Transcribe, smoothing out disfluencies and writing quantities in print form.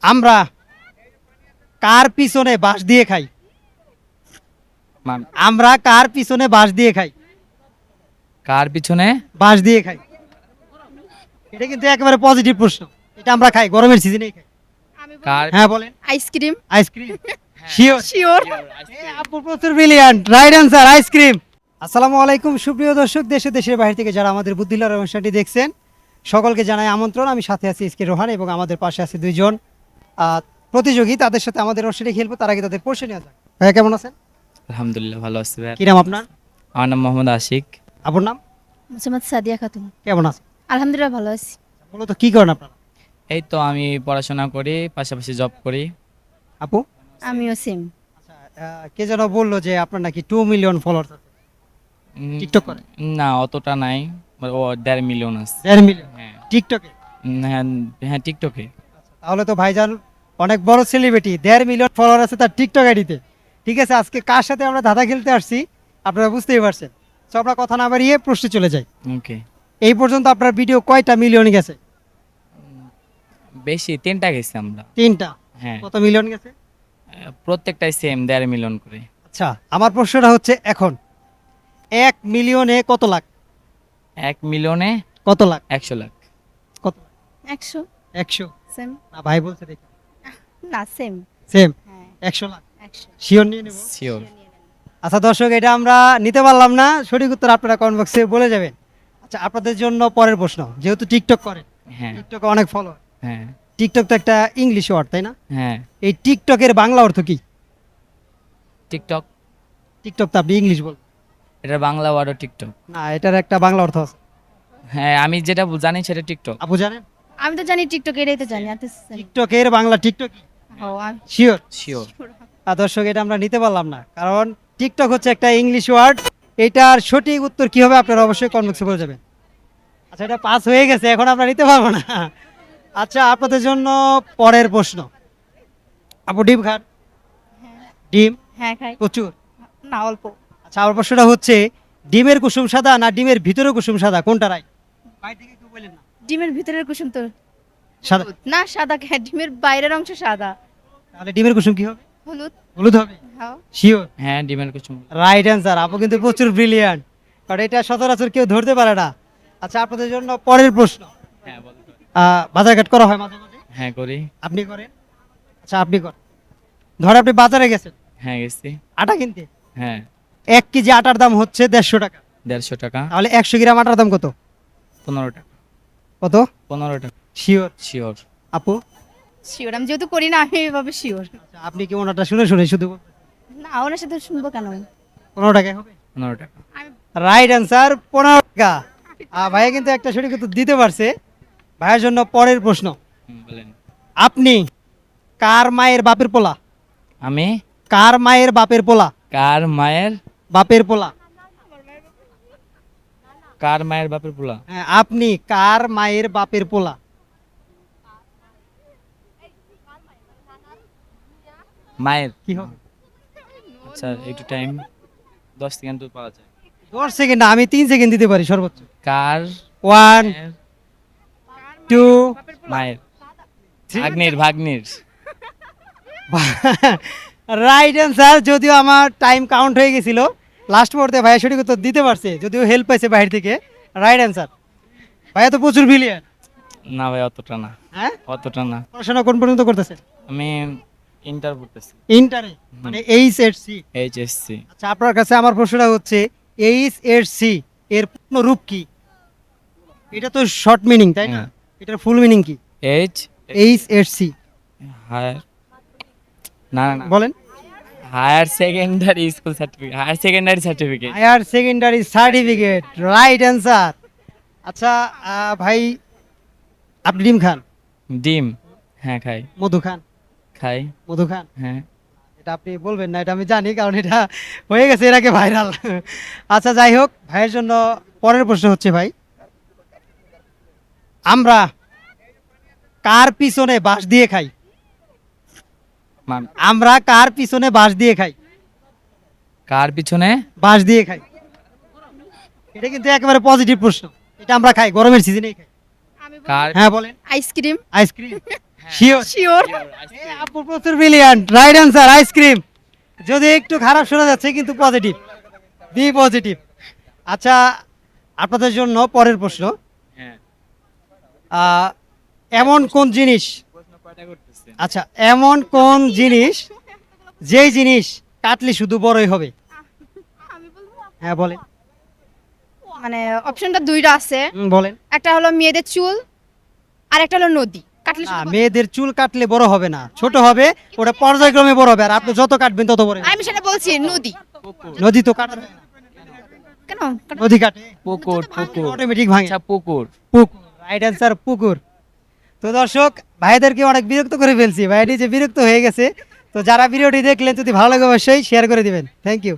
আমরা কার পিছনে বাঁশ দিয়ে খাই? আমরা কার পিছনে বাঁশ দিয়ে খাই? কার পিছনে? বাঁশ দিয়ে খাই। এটা কিন্তু একেবারে পজিটিভ প্রশ্ন। এটা আমরা খাই, গরমের সিজনেই খাই। কার? হ্যাঁ বলেন। আইসক্রিম। আইসক্রিম। শিওর। শিওর। আপু প্রচুর ব্রিলিয়ান্ট, রাইট অ্যান্সার আইসক্রিম। আসসালামু আলাইকুম সুপ্রিয় দর্শক, দেশে দেশের বাইরে থেকে যারা আমাদের বুদ্ধিলার অনুষ্ঠানটি দেখছেন সকলকে জানাই আমন্ত্রণ। আমি সাথে আছি এসকে রোহান এবং আমাদের পাশে আছে দুইজন প্রতিযোগী। তাদের সাথে আমাদের অনুষ্ঠানে খেলবো, তার আগে তাদের পরিচয় নেওয়া যাক। ভাইয়া কেমন আছেন? আলহামদুলিল্লাহ ভালো আছি ভাই। কি নাম আপনার? আমার নাম মোহাম্মদ আশিক। আপুর নাম? মোসাম্মদ সাদিয়া খাতুন। কেমন আছেন? আলহামদুলিল্লাহ ভালো আছি। মূলত কি করেন আপনারা? এই তো আমি পড়াশোনা করি, পাশাপাশি জব করি। আপু? আমিও সেম। আচ্ছা, কে যেন বললো যে আপনার নাকি 2 মিলিয়ন ফলোয়ার্স আছে টিকটক করে? না অতটা নাই, ও 1.5 মিলিয়ন আছে। 1.5 মিলিয়ন হ্যাঁ। টিকটকে? হ্যাঁ, হ্যাঁ টিকটকে। তাহলে তো ভাইজান অনেক বড় সেলিব্রিটি, 1.5 মিলিয়ন ফলোয়ার আছে তার টিকটক আইডিতে। ঠিক আছে, আজকে কার সাথে আমরা ধাঁধা খেলতে আসছি আপনারা বুঝতেই পারছেন। তো আমরা কথা না বাড়িয়ে প্রশ্নে চলে যাই। ওকে। এই পর্যন্ত আপনার ভিডিও কয়টা মিলিয়ন গেছে? বেশি 3টা গেছি আমরা। 3টা। হ্যাঁ, কত মিলিয়ন গেছে? প্রত্যেকটাই সেম 1.5 মিলিয়ন করে। আচ্ছা, আমার প্রশ্নটা হচ্ছে এখন 1 মিলিয়নে কত লাখ? 1 মিলিয়নে কত লাখ? 100 লাখ। কত? 100। 100? সেম। না ভাই বলছে দেখি। না সেম। সেম। হ্যাঁ 100 লাখ 100। শিওর নিয়ে নেব। শিওর। আচ্ছা দর্শক, এটা আমরা নিতে পারলাম না, সঠিক উত্তর আপনারা কমেন্ট বক্সে বলে যাবেন। আচ্ছা, আপনাদের জন্য পরের প্রশ্ন। যেহেতু টিকটক করেন, হ্যাঁ টিকটকে অনেক ফলো, হ্যাঁ টিকটক তো একটা ইংলিশ ওয়ার্ড তাই না? হ্যাঁ। এই টিকটকের বাংলা অর্থ কি? টিকটক, টিকটক তো আপনি ইংলিশ বল। এটা বাংলা ওয়ার্ড টিকটক। না, এটার একটা বাংলা অর্থ আছে। হ্যাঁ, আমি যেটা জানি সেটা টিকটক। আপু জানেন? আমি তো জানি টিকটক, এটাই তো জানি। আর তো জানি। টিকটকের বাংলা টিকটক ও আমি শিওর? শিওর। দর্শক, এটা আমরা নিতে পারলাম না, কারণ টিকটক হচ্ছে একটা ইংলিশ ওয়ার্ড। এটার সঠিক উত্তর কি হবে আপনারা অবশ্যই কমেন্ট বক্সে বলে যাবেন। আচ্ছা, এটা পাস হয়ে গেছে, এখন আমরা নিতে পারবো না। আচ্ছা, আপনাদের জন্য পরের প্রশ্ন। আপু ডিম খান? ডিম হ্যাঁ খাই। প্রচুর? না অল্প। আচ্ছা, আমার প্রশ্নটা হচ্ছে ডিমের কুসুম সাদা না ডিমের ভিতরে কুসুম সাদা, কোনটা রাইট? বাইরে থেকে কেউ বলেন না। ডিমের ভিতরের কুসুম তো সাদা। না সাদা, ডিমের বাইরের অংশ সাদা। তাহলে ডিমের কুসুম কি হবে? হলুদ। হলুদ হবে? হ্যাঁ। শিওর? হ্যাঁ, ডিমের কুসুম। Right answer. আপু কিন্তু প্রচুর ব্রিলিয়ান্ট, কারণ এটা সচরাচর কেউ ধরতে পারে না। আচ্ছা, আপনাদের জন্য পরের প্রশ্ন। হ্যাঁ বল। বাজারঘাট করা হয় মাঝে মাঝে? হ্যাঁ করি। আপনি করেন? আচ্ছা, আপনি করেন। ধর আপনি বাজারে গেছেন হ্যাঁ গেছি। আটা কিনতে, হ্যাঁ 1 কেজি আটার দাম হচ্ছে 150 টাকা, 150 টাকা। তাহলে 100 গ্রাম আটার দাম কত? 15 টাকা। কত? 15 টাকা। শিওর? শিওর। আপু? শিওর, আমি যেহেতু করি না আমি এভাবে শিওর। আচ্ছা, আপনি কি ওনারটা শুনে শুনে শুধু না ওনার সাথে শুনবো কেন? 15 টাকায় হবে? 15 টাকা। আমি রাইট অ্যান্সার 15 টাকা। ভাইয়া কিন্তু একটা সঠিক উত্তর দিতে পারছে। ভাইয়ের জন্য পরের প্রশ্ন। বলেন। আপনি কার মায়ের বাপের পোলা? আমি কার মায়ের বাপের পোলা? কার মায়ের বাপের পোলা। বাপের পোলা? হ্যাঁ, আপনি কার মায়ের বাপের পোলা? মায়ের। কি হবে? আচ্ছা একটু টাইম, 10 সেকেন্ড তো পাওয়া যায়। 10 সেকেন্ড না, আমি 3 সেকেন্ড দিতে পারি সর্বোচ্চ। কার 1 মায়ের? 2 মায়ের ভাগ্নির। Right answer. যদিও আমার টাইম কাউন্ট হয়ে গেছিল, লাস্ট মুহূর্তে ভাইয়া সঠিক উত্তর দিতে পারছে, যদিও হেল্প পাইছে বাইরে থেকে। Right answer. ভাইয়া তো প্রচুর ব্রিলিয়ান্ট। না ভাই অতটা না। হ্যাঁ, অতটা না। পড়াশোনা কোন পর্যন্ত করতেছেন? আমি ইন্টার পড়তেছি। ইন্টারে, মানে এইচএসসি। এইচএসসি। আচ্ছা, আপনার কাছে আমার প্রশ্নটা হচ্ছে এইচএসসি এর পূর্ণ রূপ কি? এটা তো শর্ট মিনিং তাই না? হ্যাঁ। এটার ফুল মিনিং কি? এইচ এইচএসসি হায়ার, না না না, বলেন। Higher secondary school certificate, higher secondary certificate. Higher secondary certificate, right answer. আচ্ছা, ভাই আপনি ডিম খান? ডিম? হ্যাঁ খাই। মধু খান? খাই। মধু খান? হ্যাঁ। এটা আপনি বলবেন না, এটা আমি জানি, কারণ এটা হয়ে গেছে এর আগে ভাইরাল। আচ্ছা, যাই হোক, ভাইয়ের জন্য পরের প্রশ্ন হচ্ছে, ভাই আমরা কার পিছনে বাঁশ দিয়ে খাই? আমরা কার পিছনে বাঁশ দিয়ে খাই? কার পিছনে? বাঁশ দিয়ে খাই। এটা কিন্তু একেবারে পজিটিভ প্রশ্ন। এটা আমরা খাই, গরমের সিজনেই খাই। কার? হ্যাঁ বলেন। আইসক্রিম। আইসক্রিম। শিওর শিওর আপু প্রচুর ব্রিলিয়ান্ট, রাইট অ্যান্সার আইসক্রিম। যদি একটু খারাপ শোনা যাচ্ছে কিন্তু পজিটিভ, বি পজিটিভ। আচ্ছা, আপনাদের জন্য পরের প্রশ্ন। হ্যাঁ। আহ, এমন কোন জিনিস, প্রশ্ন কয়টা করতেছেন? আচ্ছা এমন কোন জিনিস যেই জিনিস কাটলে শুধু বড়ই হবে? হ্যাঁ বলেন। মানে অপশনটা দুইটা আছে, বলেন। একটা হলো মেয়েদের চুল আর একটা হলো নদী কাটলে না, শুধু বড়। মেয়েদের চুল কাটলে বড় হবে না, ছোট হবে, ওটা পর্যায়ক্রমে বড় হবে, আর আপনি যত কাটবেন তত বড় হবে। আমি সেটা বলছি নদী। পুকুর। নদী তো কাটা যায় না। কেন নদী কাটে, পুকুর পুকুর অটোমেটিক ভাঙে। আচ্ছা পুকুর। পুকুর, রাইট অ্যান্সার পুকুর। তো দর্শক ভাইদেরকে অনেক বিরক্ত করে ফেলছি, ভাই নিজে বিরক্ত হয়ে গেছে। তো যারা ভিডিওটি দেখলেন যদি ভালো লাগে অবশ্যই শেয়ার করে দিবেন। Thank you.